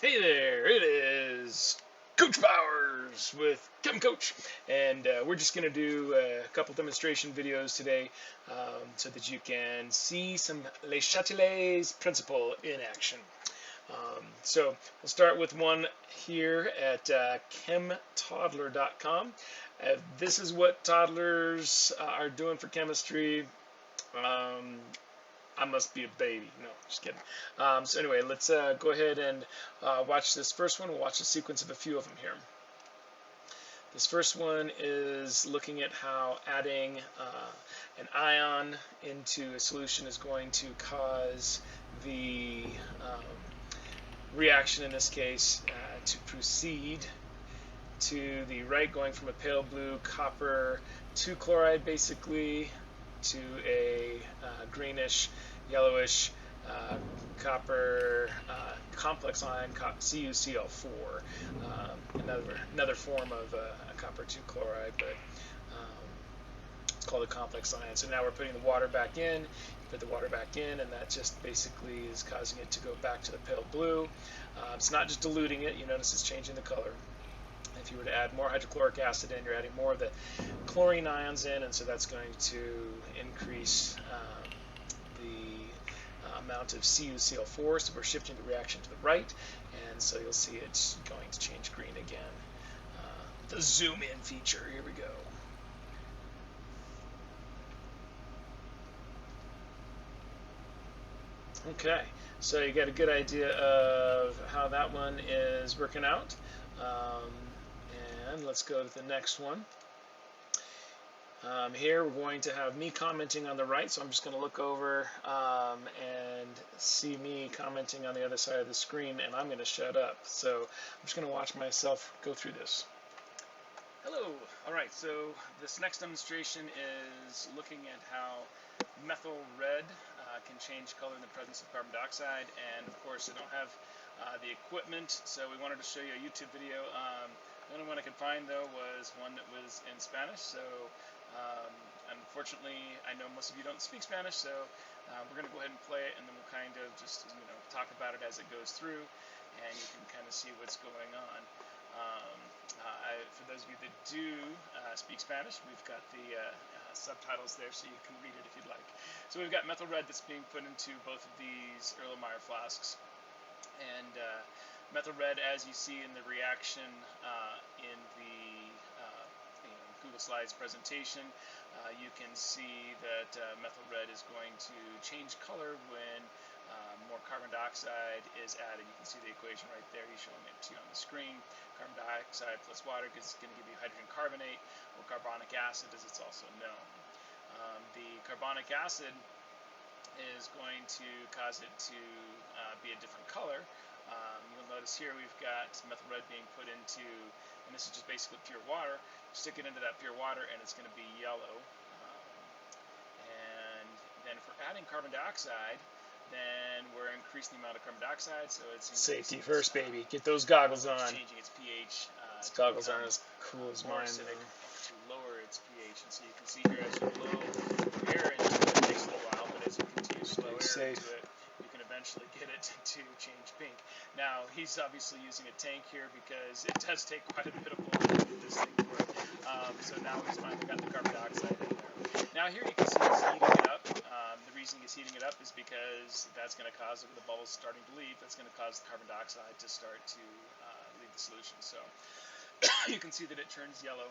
Hey there, it is Coach Powers with ChemCoach, and we're just going to do a couple demonstration videos today so that you can see some Le Chatelier's Principle in action. So we'll start with one here at chemtoddler.com. This is what toddlers are doing for chemistry. I must be a baby. No, just kidding. So anyway, let's go ahead and watch this first one. We'll watch a sequence of a few of them here. This first one is looking at how adding an ion into a solution is going to cause the reaction, in this case, to proceed to the right, going from a pale blue copper 2 chloride basically to a greenish yellowish copper complex ion CuCl4, another form of a copper 2 chloride, but it's called a complex ion. So now we're putting the water back in. Put the water back in, and that just basically is causing it to go back to the pale blue. It's not just diluting it. You notice it's changing the color. If you were to add more hydrochloric acid in, you're adding more of the chlorine ions in, and so that's going to increase the amount of CuCl4, so we're shifting the reaction to the right, and so you'll see it's going to change green again. The zoom in feature, here we go. Okay, so you get a good idea of how that one is working out. And let's go to the next one. Here we're going to have me commenting on the right, so I'm just going to look over and see me commenting on the other side of the screen, and I'm going to shut up. So I'm just going to watch myself go through this. Hello. All right, so this next demonstration is looking at how methyl red can change color in the presence of carbon dioxide, and of course I don't have the equipment, so we wanted to show you a YouTube video. The only one I could find though was one that was in Spanish, so unfortunately I know most of you don't speak Spanish, so we're going to go ahead and play it, and then we'll kind of just talk about it as it goes through, and you can kind of see what's going on. For those of you that do speak Spanish, we've got the subtitles there so you can read it if you'd like. So we've got methyl red that's being put into both of these Erlenmeyer flasks. And methyl red, as you see in the reaction in the Google Slides presentation, you can see that methyl red is going to change color when more carbon dioxide is added. You can see the equation right there. He's showing it to you on the screen. Carbon dioxide plus water is going to give you hydrogen carbonate, or carbonic acid as it's also known. The carbonic acid is going to cause it to be a different color. You'll notice here we've got methyl red being put into, and this is just basically pure water. Stick it into that pure water and it's going to be yellow. And then if we're adding carbon dioxide, then we're increasing the amount of carbon dioxide, so it's safety first, baby. Get those goggles on. Changing its pH. These goggles aren't as cool as mine. To lower its pH, and so you can see here as you blow air into it, it takes a little while, but as you continue to blow air into it, you can eventually get it to change pink. Now he's obviously using a tank here because it does take quite a bit of blood to get this thing to work. So now he's finally got the carbon dioxide in there. Now here you can see he's heating it up. The reason he's heating it up is because that's going to cause the bubbles starting to leave. That's going to cause the carbon dioxide to start to leave the solution. So you can see that it turns yellow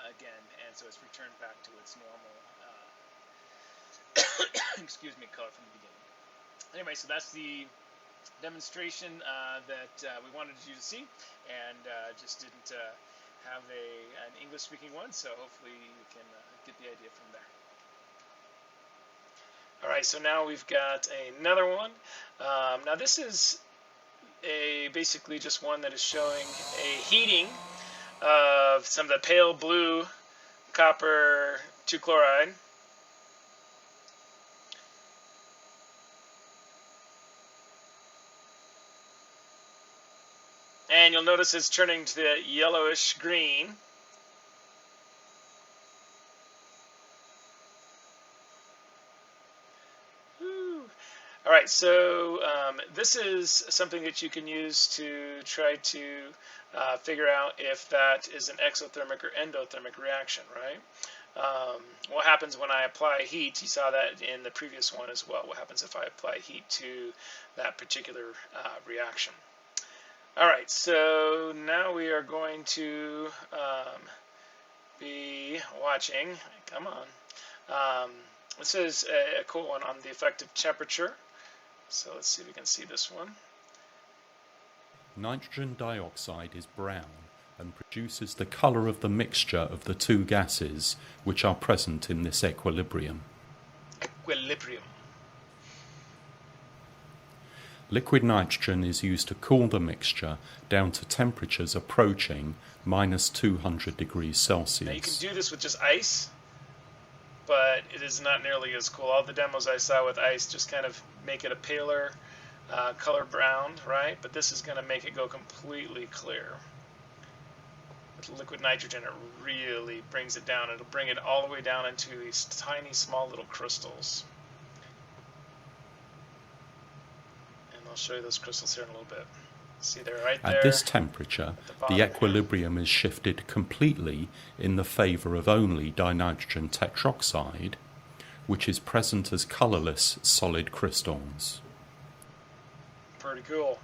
again, and so it's returned back to its normal excuse me, color from the beginning. Anyway, so that's the demonstration that we wanted you to see, and just didn't have an English-speaking one, so hopefully you can get the idea from there. All right, so now we've got another one. Now this is basically just one that is showing a heating of some of the pale blue copper 2 chloride. And you'll notice it's turning to the yellowish green. All right, right, so this is something that you can use to try to figure out if that is an exothermic or endothermic reaction, right? What happens when I apply heat? You saw that in the previous one as well. What happens if I apply heat to that particular reaction? All right, so now we are going to be watching, come on, this is a cool one on the effect of temperature. So let's see if we can see this one. Nitrogen dioxide is brown and produces the color of the mixture of the two gases which are present in this equilibrium. Equilibrium. Liquid nitrogen is used to cool the mixture down to temperatures approaching minus 200 degrees Celsius. Now you can do this with just ice, but it is not nearly as cool. All the demos I saw with ice just kind of make it a paler color brown, right? But this is going to make it go completely clear. With liquid nitrogen, it really brings it down. It'll bring it all the way down into these tiny, small little crystals. And I'll show you those crystals here in a little bit. See, they're right there. At this temperature, the equilibrium is shifted completely in the favor of only dinitrogen tetroxide, which is present as colorless solid crystals. Pretty cool.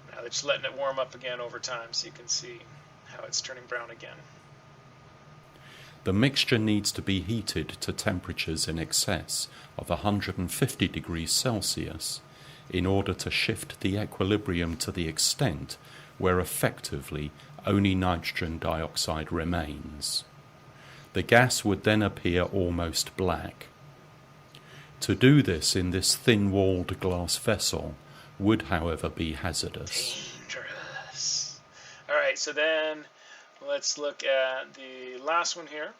Now they're just letting it warm up again over time so you can see how it's turning brown again. The mixture needs to be heated to temperatures in excess of 150 degrees Celsius in order to shift the equilibrium to the extent where effectively only nitrogen dioxide remains. The gas would then appear almost black. To do this in this thin-walled glass vessel would, however, be hazardous. Dangerous. All right, so then let's look at the last one here.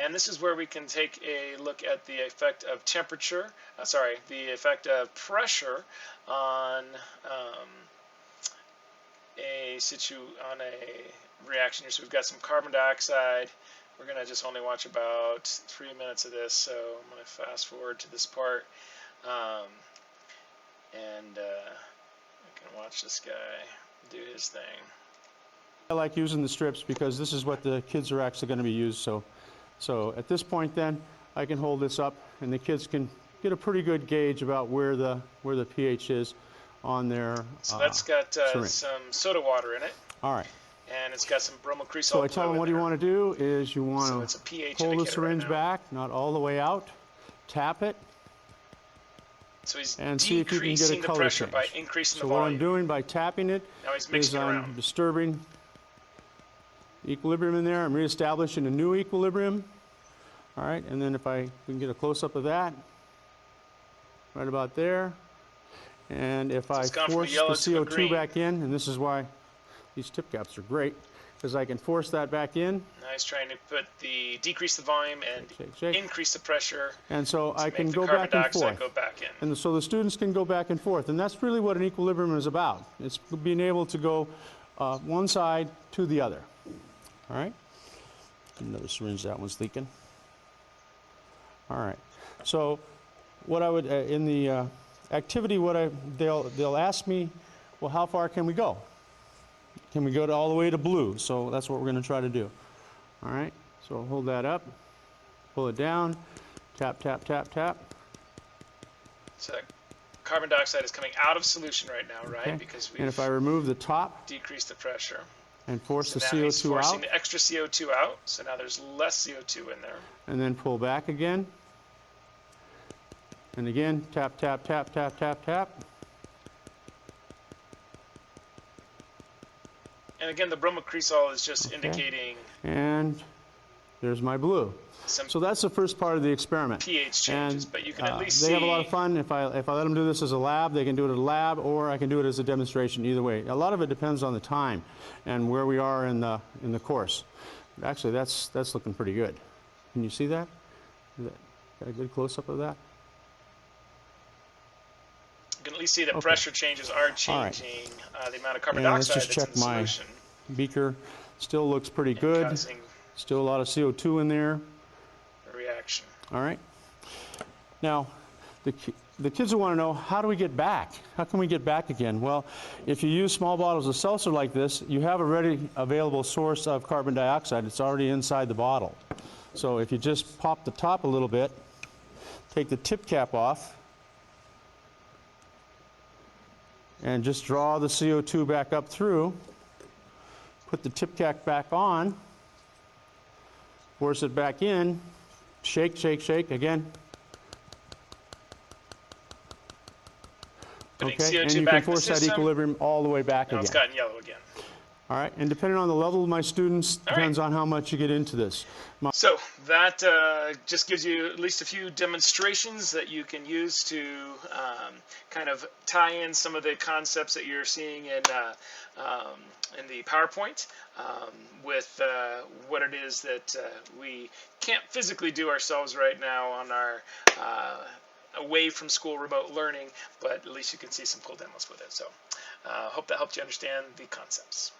And this is where we can take a look at the effect of temperature, the effect of pressure on a reaction here. So we've got some carbon dioxide. We're going to just only watch about 3 minutes of this, so I'm going to fast forward to this part. I can watch this guy do his thing. I like using the strips because this is what the kids are actually going to be used. So at this point then, I can hold this up and the kids can get a pretty good gauge about where the pH is on their So that's got some soda water in it. All right. And it's got some bromocresol. So I tell them what you want to do is you want to pull the syringe back, not all the way out, tap it, so he's and see if you can get a color pressure change. By increasing so the volume. What I'm doing by tapping it is I'm disturbing equilibrium in there. I'm reestablishing a new equilibrium. All right, and then if we can get a close-up of that, right about there. And if I force the CO2 back in, and this is why these tip caps are great, because I can force that back in. Now he's trying to decrease the volume and increase the pressure. And so I can go back and forth. Go back in. And so the students can go back and forth. And that's really what an equilibrium is about. It's being able to go one side to the other. All right? Another syringe, that one's leaking. All right. So what I would, in the activity, they'll ask me, well, how far can we go? Can we go all the way to blue? So that's what we're going to try to do. All right, so I'll hold that up, pull it down, tap, tap, tap, tap. So carbon dioxide is coming out of solution right now, right? Okay. Because and if I remove the top, decrease the pressure, and force the CO2 out. He's forcing the extra CO2 out, so now there's less CO2 in there. And then pull back again. And again, tap, tap, tap, tap, tap, tap. And again, the bromocresol is just indicating. And there's my blue. So that's the first part of the experiment. pH changes, but you can at least see. They have a lot of fun. If I let them do this as a lab, they can do it at a lab, or I can do it as a demonstration. Either way, a lot of it depends on the time and where we are in the course. But actually, that's looking pretty good. Can you see that? Got a good close up of that? You can at least see that pressure changes are changing the amount of carbon dioxide let's just check that's in the solution. My beaker. Still looks pretty good. Still a lot of CO2 in there. Reaction. All right. Now, the kids will want to know, how do we get back? How can we get back again? Well, if you use small bottles of seltzer like this, you have a ready available source of carbon dioxide. It's already inside the bottle. So if you just pop the top a little bit, take the tip cap off, and just draw the CO2 back up through, put the tip cap back on, force it back in, shake, shake, shake, again. Putting Okay, CO2 and you back can in the force that system. equilibrium all the way back Now again. it's gotten yellow again. All right, and depending on the level of my students, All depends on how much you get into this. So that just gives you at least a few demonstrations that you can use to kind of tie in some of the concepts that you're seeing in the PowerPoint with what it is that we can't physically do ourselves right now on our away from school remote learning, but at least you can see some cool demos with it. So hope that helped you understand the concepts.